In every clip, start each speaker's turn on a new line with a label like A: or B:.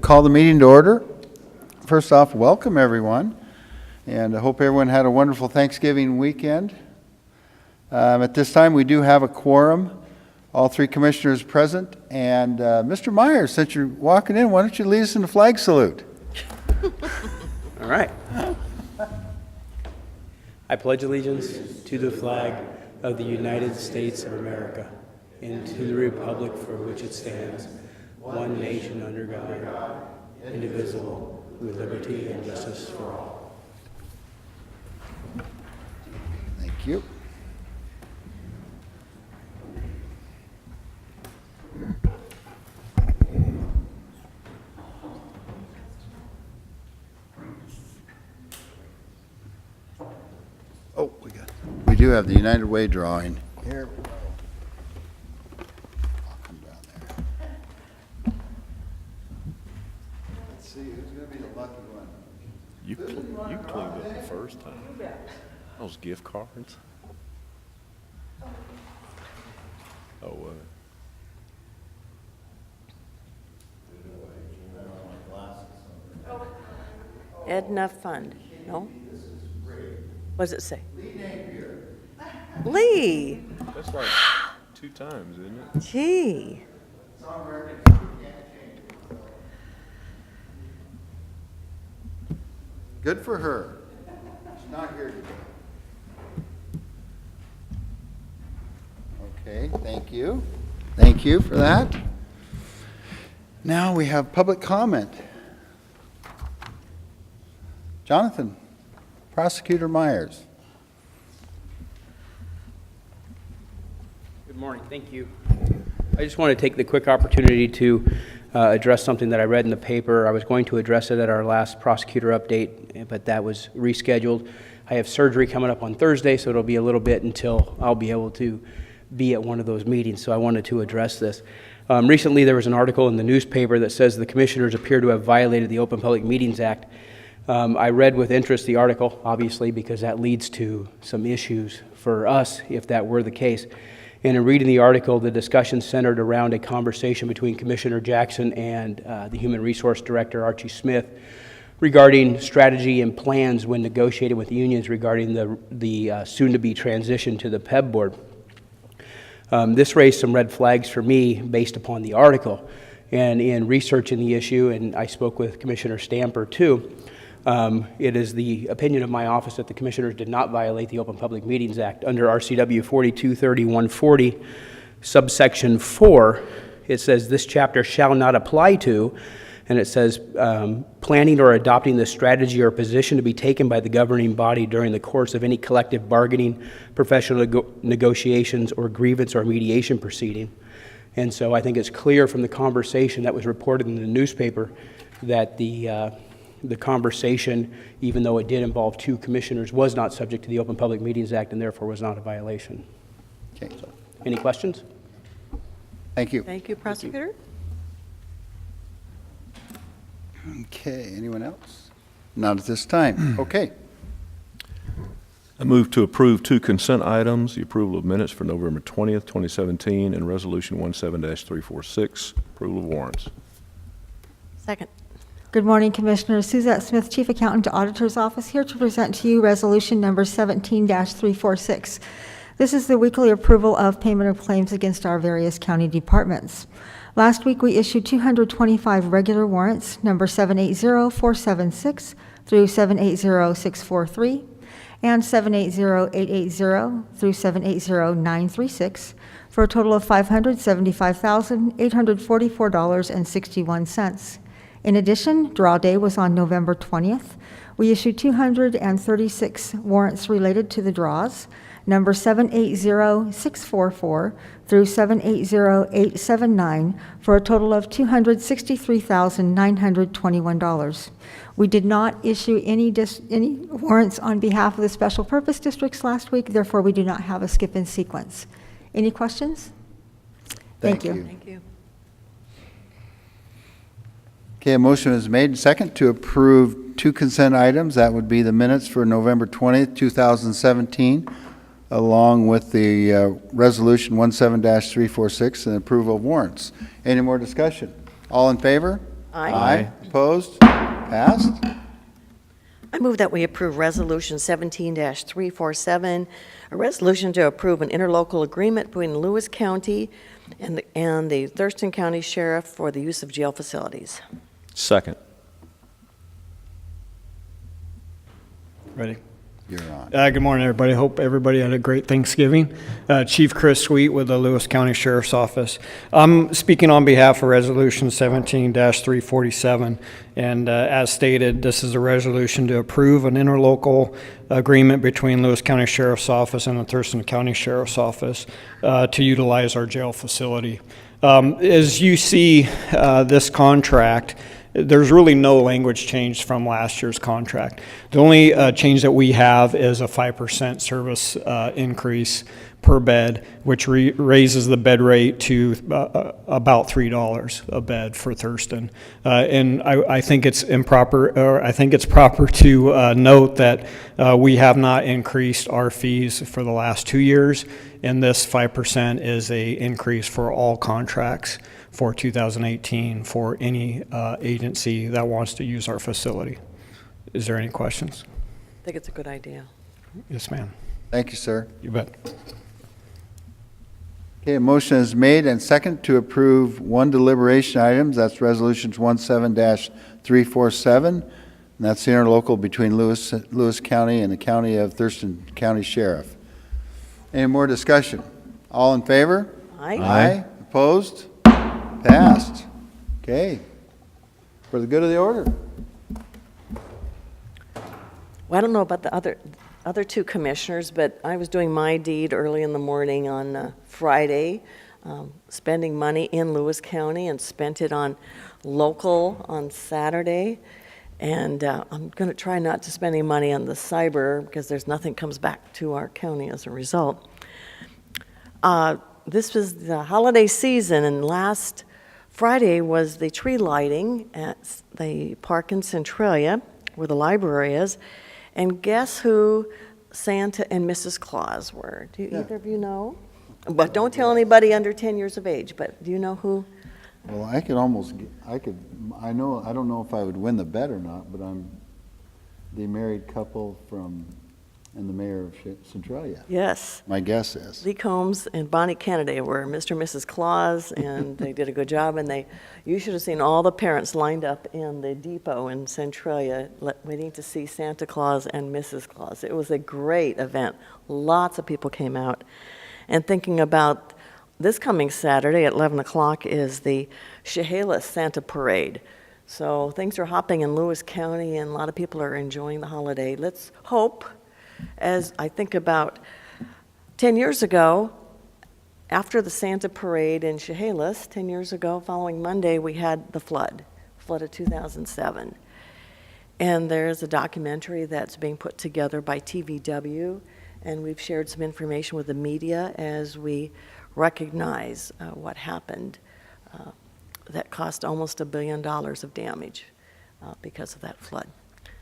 A: call the meeting to order. First off, welcome everyone, and I hope everyone had a wonderful Thanksgiving weekend. At this time, we do have a quorum, all three commissioners present, and Mr. Myers, since you're walking in, why don't you lead us in the flag salute?
B: All right. I pledge allegiance to the flag of the United States of America and to the republic for which it stands, one nation under God, indivisible, with liberty and justice for all.
A: Thank you. Oh, we do have the United Way drawing. Here we go. I'll come down there. Let's see, who's going to be the lucky one?
C: You cleaned up the first time. Those gift cards. Oh,
D: Edna Fund, no? What does it say? Lee.
C: that's like 2 times, isn't it?
D: Gee.
A: Good for her. She's not here today. Okay, thank you. Thank you for that. Now we have public comment. Jonathan, Prosecutor Myers.
B: Good morning. Thank you. I just want to take the quick opportunity to address something that I read in the paper. I was going to address it at our last prosecutor update, but that was rescheduled. I have surgery coming up on Thursday, so it'll be a little bit until I'll be able to be at one of those meetings, so I wanted to address this. Recently, there was an article in the newspaper that says the commissioners appear to have violated the Open Public Meetings Act. I read with interest the article, obviously, because that leads to some issues for us if that were the case. And in reading the article, the discussion centered around a conversation between Commissioner Jackson and the Human Resource Director, Archie Smith, regarding strategy and plans when negotiating with unions regarding the soon-to-be transition to the PEB board. This raised some red flags for me based upon the article. And in researching the issue, and I spoke with Commissioner Stamper too, it is the opinion of my office that the commissioners did not violate the Open Public Meetings Act. Under RCW 423140, subsection 4, it says this chapter shall not apply to, and it says planning or adopting the strategy or position to be taken by the governing body during the course of any collective bargaining, professional negotiations, or grievance or mediation proceeding. And so I think it's clear from the conversation that was reported in the newspaper that the conversation, even though it did involve 2 commissioners, was not subject to the Open Public Meetings Act and therefore was not a violation.
A: Okay.
B: So, any questions?
A: Thank you.
D: Thank you, Prosecutor.
A: Okay, anyone else? Not at this time. Okay.
C: I move to approve 2 consent items, the approval of minutes for November 20th, 2017, and Resolution 17-346, approval of warrants.
D: Second.
E: Good morning, Commissioners. Suzette Smith, Chief Accountant, Auditor's Office, here to present to you Resolution number 17-346. This is the weekly approval of payment of claims against our various county departments. Last week, we issued 225 regular warrants, number 780-476 through 780-643, and 780-880 through 780-936, for a total of $575,844.61. In addition, draw day was on November 20th. We issued 236 warrants related to the draws, number 780-644 through 780-879, for a total of $263,921. We did not issue any warrants on behalf of the special purpose districts last week, therefore we do not have a skip in sequence. Any questions? Thank you.
D: Thank you.
A: Okay, a motion is made and second to approve 2 consent items. That would be the minutes for November 20th, 2017, along with the Resolution 17-346 and approval of warrants. Any more discussion? All in favor?
D: Aye.
A: Opposed? Passed.
D: I move that we approve Resolution 17-347, a resolution to approve an interlocal agreement between Lewis County and the Thurston County Sheriff for the use of jail facilities.
C: Second.
F: Ready?
A: You're on.
F: Good morning, everybody. Hope everybody had a great Thanksgiving. Chief Chris Sweet with the Lewis County Sheriff's Office. I'm speaking on behalf of Resolution 17-347, and as stated, this is a resolution to approve an interlocal agreement between Lewis County Sheriff's Office and the Thurston County Sheriff's Office to utilize our jail facility. As you see, this contract, there's really no language change from last year's contract. The only change that we have is a 5% service increase per bed, which raises the bed rate to about $3 a bed for Thurston. And I think it's improper, or I think it's proper to note that we have not increased our fees for the last 2 years, and this 5% is a increase for all contracts for 2018 for any agency that wants to use our facility. Is there any questions?
D: I think it's a good idea.
F: Yes, ma'am.
A: Thank you, sir.
F: You bet.
A: Okay, a motion is made and second to approve one deliberation items. That's Resolutions 17-347. And that's the interlocal between Lewis County and the County of Thurston County Sheriff. Any more discussion? All in favor?
D: Aye.
A: Opposed? Passed. Okay. For the good of the order.
D: Well, I don't know about the other two commissioners, but I was doing my deed early in the morning on Friday, spending money in Lewis County, and spent it on local on Saturday. And I'm going to try not to spend any money on the cyber because there's nothing comes back to our county as a result. This was the holiday season, and last Friday was the tree lighting at the park in Centralia, where the library is. And guess who Santa and Mrs. Claus were? Do either of you know? But don't tell anybody under 10 years of age, but do you know who?
A: Well, I don't know if I would win the bet or not, but I'm the married couple and the mayor of Centralia.
D: Yes.
A: My guess is.
D: Lee Combs and Bonnie Kennedy were Mr. and Mrs. Claus, and they did a good job. And you should have seen all the parents lined up in the depot in Centralia waiting to see Santa Claus and Mrs. Claus. It was a great event. Lots of people came out. And thinking about this coming Saturday at 11 o'clock is the Chehalis Santa Parade. So things are hopping in Lewis County, and a lot of people are enjoying the holiday. Let's hope. As I think about 10 years ago, after the Santa Parade in Chehalis, 10 years ago, following Monday, we had the flood of 2007. And there's a documentary that's being put together by TVW, and we've shared some information with the media as we recognize what happened that cost almost $1 billion of damage because of that flood.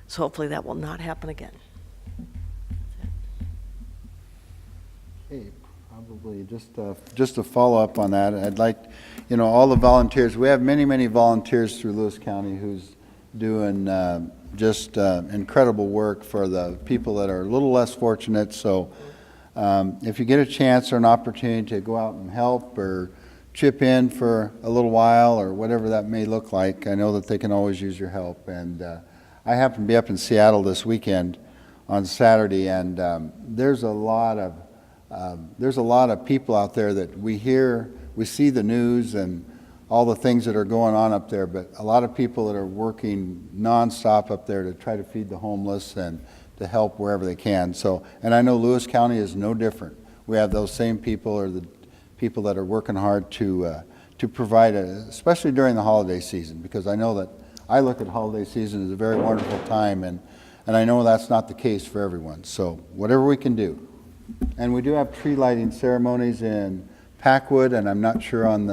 D: So hopefully that will not happen again.
A: Hey, probably just to follow up on that, I'd like, all the volunteers, we have many, many volunteers through Lewis County who's doing just incredible work for the people that are a little less fortunate. So if you get a chance or an opportunity to go out and help or chip in for a little while or whatever that may look like, I know that they can always use your help. And I happen to be up in Seattle this weekend on Saturday, and there's a lot of people out there that we see the news and all the things that are going on up there, but a lot of people that are working nonstop up there to try to feed the homeless and to help wherever they can. So, and I know Lewis County is no different. We have those same people, or the people that are working hard to provide, especially during the holiday season, because I know that I look at holiday season as a very wonderful time, and I know that's not the case for everyone. So whatever we can do. And we do have tree lighting ceremonies in Packwood, and I'm not sure on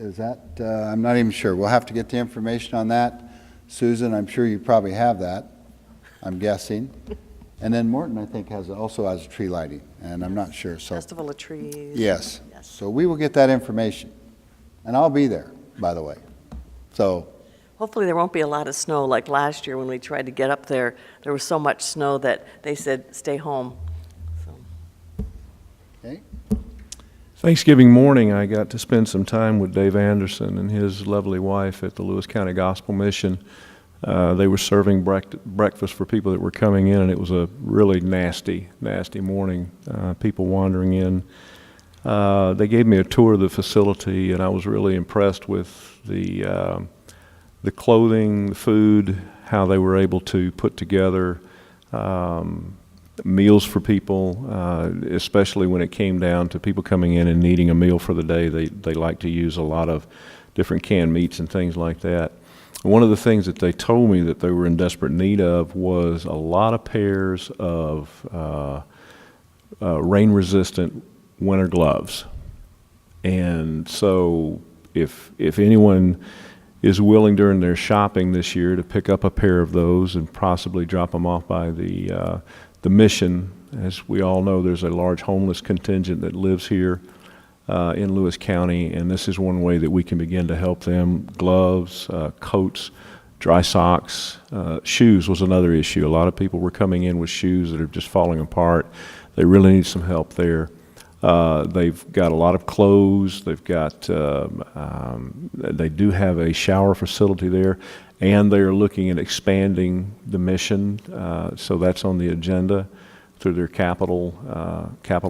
A: I'm not even sure. We'll have to get the information on that. Susan, I'm sure you probably have that, I'm guessing. And then Morton, I think, also has a tree lighting, and I'm not sure. So
D: Festival of Trees.
A: Yes. So we will get that information. And I'll be there, by the way. So
D: Hopefully there won't be a lot of snow like last year when we tried to get up there. There was so much snow that they said, stay home. So,
A: Okay.
C: Thanksgiving morning, I got to spend some time with Dave Anderson and his lovely wife at the Lewis County Gospel Mission. They were serving breakfast for people that were coming in, and it was a really nasty morning, people wandering in. They gave me a tour of the facility, and I was really impressed with the clothing, the food, how they were able to put together meals for people, especially when it came down to people coming in and needing a meal for the day. They like to use a lot of different canned meats and things like that. One of the things that they told me that they were in desperate need of was a lot of pairs of rain-resistant winter gloves. And so if anyone is willing during their shopping this year to pick up a pair of those and possibly drop them off by the mission, as we all know, there's a large homeless contingent that lives here in Lewis County, and this is one way that we can begin to help them. Gloves, coats, dry socks, shoes was another issue. A lot of people were coming in with shoes that are just falling apart. They really need some help there. They've got a lot of clothes. They've got, they do have a shower facility there, and they're looking at expanding the mission, so that's on the agenda through their capital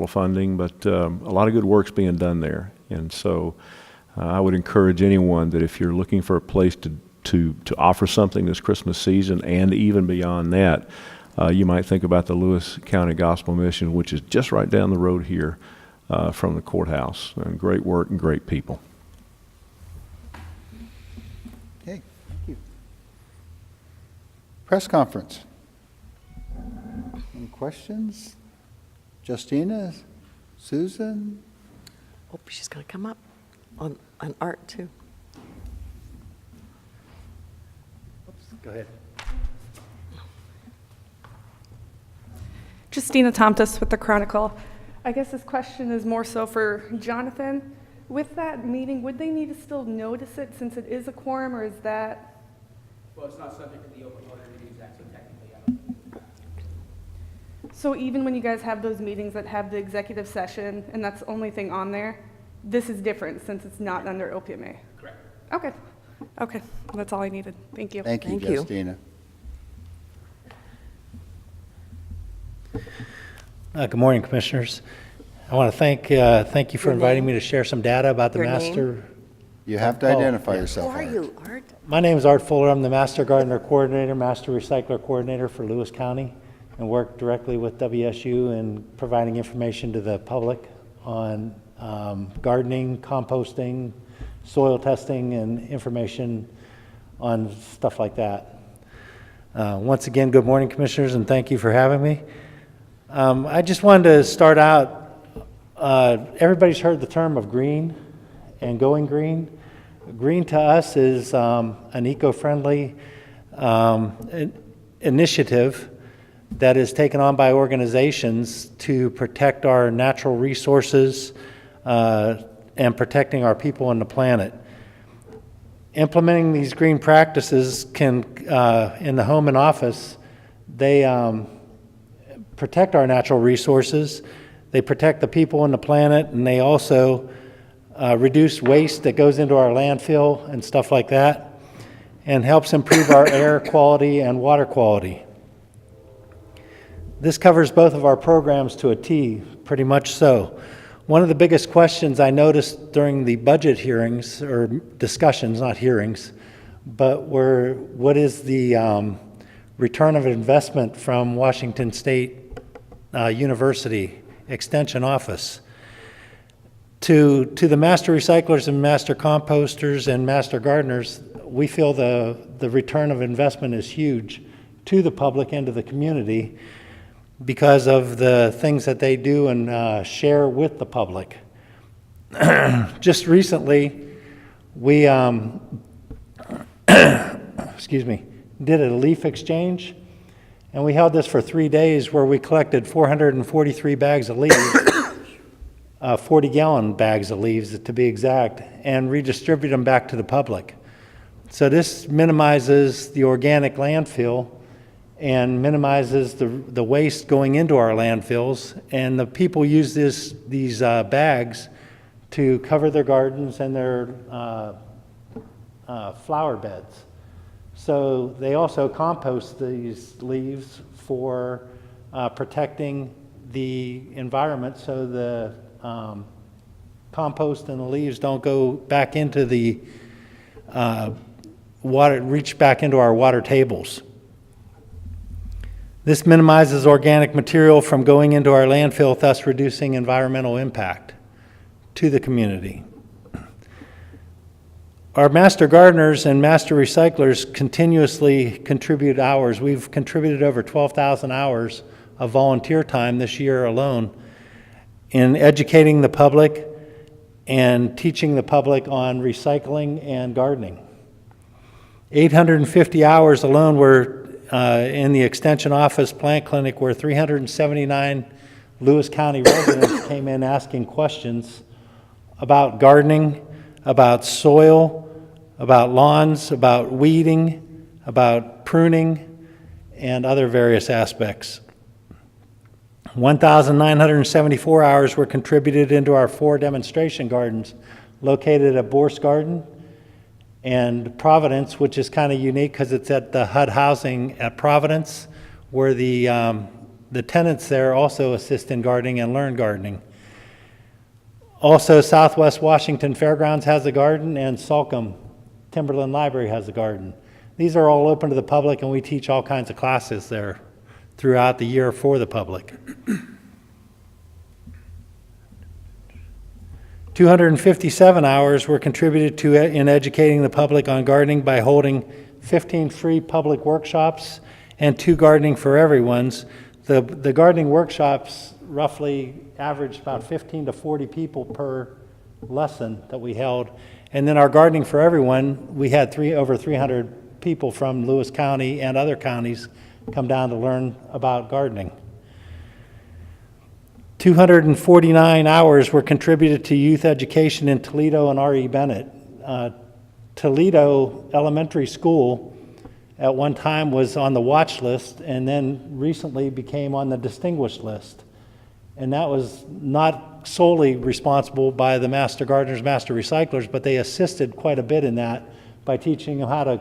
C: funding, but a lot of good work's being done there. And so I would encourage anyone that if you're looking for a place to offer something this Christmas season and even beyond that, you might think about the Lewis County Gospel Mission, which is just right down the road here from the courthouse. And great work and great people.
A: Okay, thank you. Press conference. Any questions? Justina, Susan?
D: oh, she's going to come up on art, too.
A: Go ahead.
G: Justina Tomtis with the Chronicle. I guess this question is more so for Jonathan. With that meeting, would they need to still notice it since it is a quorum, or is that?
B: Well, it's not subject to the Open Public Meetings Act, so technically, I don't.
G: So even when you guys have those meetings that have the executive session and that's the only thing on there, this is different since it's not under OPMA?
B: Correct.
G: Okay. Okay. That's all I needed. Thank you.
A: Thank you,
D: Thank you.
A: Justina.
H: Good morning, Commissioners. I want to thank you for
D: Your
H: inviting
D: name?
H: me to share some data about the
D: Your name?
H: master.
A: You have to
H: Oh,
A: identify
H: yeah.
A: yourself,
D: Who are
A: Art.
D: you, Art?
H: My name is Art Fuller. I'm the Master Gardener Coordinator, Master Recycler Coordinator for Lewis County, and work directly with WSU in providing information to the public on gardening, composting, soil testing, and information on stuff like that. Once again, good morning, Commissioners, and thank you for having me. I just wanted to start out, everybody's heard the term of green and going green. Green to us is an eco-friendly initiative that is taken on by organizations to protect our natural resources and protecting our people and the planet. Implementing these green practices can, in the home and office, they protect our natural resources, they protect the people and the planet, and they also reduce waste that goes into our landfill and stuff like that, and helps improve our air quality and water quality. This covers both of our programs to a T, pretty much so. One of the biggest questions I noticed during the budget hearings, or discussions, not hearings, but were what is the return of investment from Washington State University Extension Office. To the master recyclers and master composters and master gardeners, we feel the return of investment is huge to the public and to the community because of the things that they do and share with the public. Just recently, we excuse me, did a leaf exchange, and we held this for 3 days where we collected 443 bags of leaves, 40-gallon bags of leaves to be exact, and redistribute them back to the public. So this minimizes the organic landfill and minimizes the waste going into our landfills. And the people use these bags to cover their gardens and their flower beds. So they also compost these leaves for protecting the environment, so the compost and the leaves don't go back into the water, reach back into our water tables. This minimizes organic material from going into our landfill, thus reducing environmental impact to the community. Our master gardeners and master recyclers continuously contribute hours. We've contributed over 12,000 hours of volunteer time this year alone in educating the public and teaching the public on recycling and gardening. 850 hours alone were in the Extension Office Plant Clinic, where 379 Lewis County residents came in asking questions about gardening, about soil, about lawns, about weeding, about pruning, and other various aspects. 1,974 hours were contributed into our 4 demonstration gardens located at Bourse Garden and Providence, which is kind of unique because it's at the HUD housing at Providence, where the tenants there also assist in gardening and learn gardening. Also, Southwest Washington Fairgrounds has a garden, and Salcombe Timberland Library has a garden. These are all open to the public, and we teach all kinds of classes there throughout the year for the public. 257 hours were contributed to in educating the public on gardening by holding 15 free public workshops and 2 gardening for everyone's. The gardening workshops roughly averaged about 15 to 40 people per lesson that we held. And then our gardening for everyone, we had over 300 people from Lewis County and other counties come down to learn about gardening. 249 hours were contributed to youth education in Toledo and R.E. Bennett. Toledo Elementary School at one time was on the watch list and then recently became on the distinguished list. And that was not solely responsible by the master gardeners, master recyclers, but they assisted quite a bit in that by teaching them how to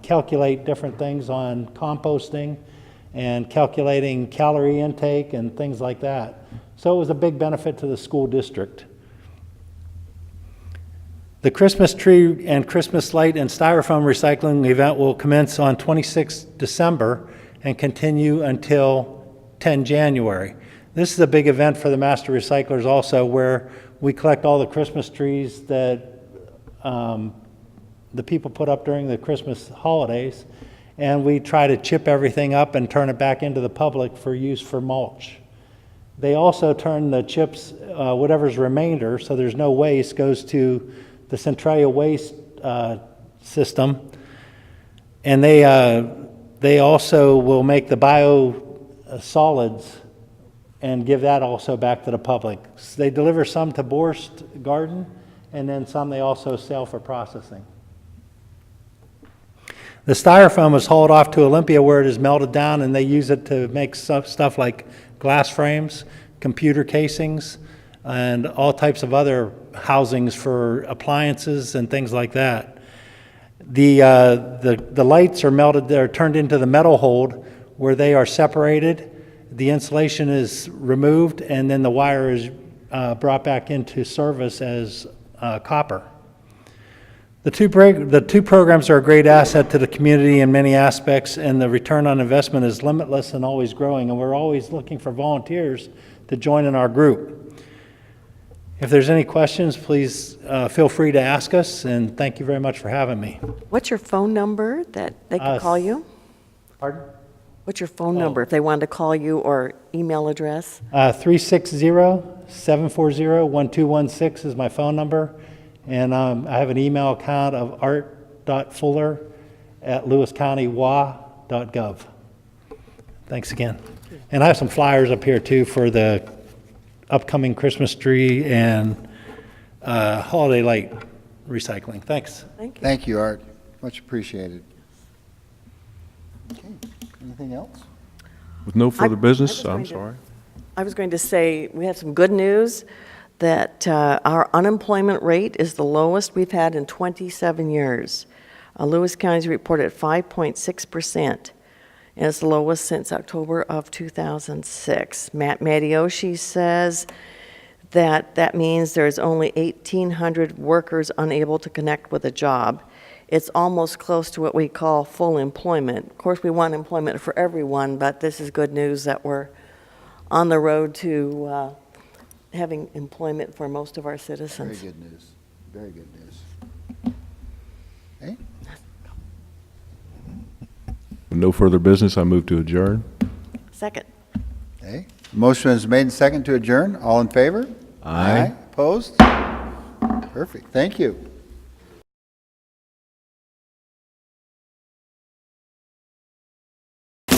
H: calculate different things on composting and calculating calorie intake and things like that. So it was a big benefit to the school district. The Christmas tree and Christmas light and styrofoam recycling event will commence on 26 December and continue until 10 January. This is a big event for the master recyclers also, where we collect all the Christmas trees that the people put up during the Christmas holidays, and we try to chip everything up and turn it back into the public for use for mulch. They also turn the chips, whatever's remainder, so there's no waste, goes to the Centralia waste system. And they also will make the bio-solids and give that also back to the public. So they deliver some to Bourse Garden, and then some they also sell for processing. The styrofoam is hauled off to Olympia, where it is melted down, and they use it to make stuff like glass frames, computer casings, and all types of other housings for appliances and things like that. The lights are melted, they're turned into the metal hold, where they are separated. The insulation is removed, and then the wire is brought back into service as copper. The two programs are a great asset to the community in many aspects, and the return on investment is limitless and always growing, and we're always looking for volunteers to join in our group. If there's any questions, please feel free to ask us, and thank you very much for having me.
D: What's your phone number that they can call you?
H: Pardon?
D: What's your phone number if they wanted to call you, or email address?
H: 360-740-1216 is my phone number. And I have an email account of art.fuller@lewiscountywa.gov. Thanks again. And I have some flyers up here too for the upcoming Christmas tree and holiday light recycling. Thanks.
D: Thank you.
A: Thank you, Art. Much appreciated. Okay, anything else?
C: With no further
D: I
C: business,
D: was
C: I'm
D: going to-
C: sorry.
D: I was going to say, we have some good news, that our unemployment rate is the lowest we've had in 27 years. Lewis County's reported 5.6%, and it's the lowest since October of 2006. Matt Matioshi says that means there's only 1,800 workers unable to connect with a job. It's almost close to what we call full employment. Of course, we want employment for everyone, but this is good news that we're on the road to having employment for most of our
A: Very
D: citizens.
A: good news. Very good news. Okay,
C: With no further business, I move to adjourn.
D: Second.
A: okay. Motion is made and second to adjourn. All in favor?
C: Aye.
A: Opposed? Perfect. Thank you.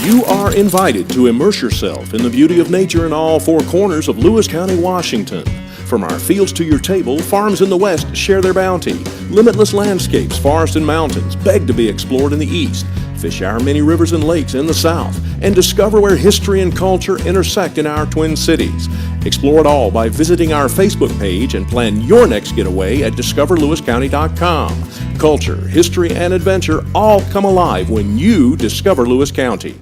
I: You are invited to immerse yourself in the beauty of nature in all four corners of Lewis County, Washington. From our fields to your table, farms in the west share their bounty. Limitless landscapes, forests and mountains beg to be explored in the east. Fish our many rivers and lakes in the south, and discover where history and culture intersect in our twin cities. Explore it all by visiting our Facebook page and plan your next getaway at discoverlewiscounty.com. Culture, history, and adventure all come alive when you discover Lewis County.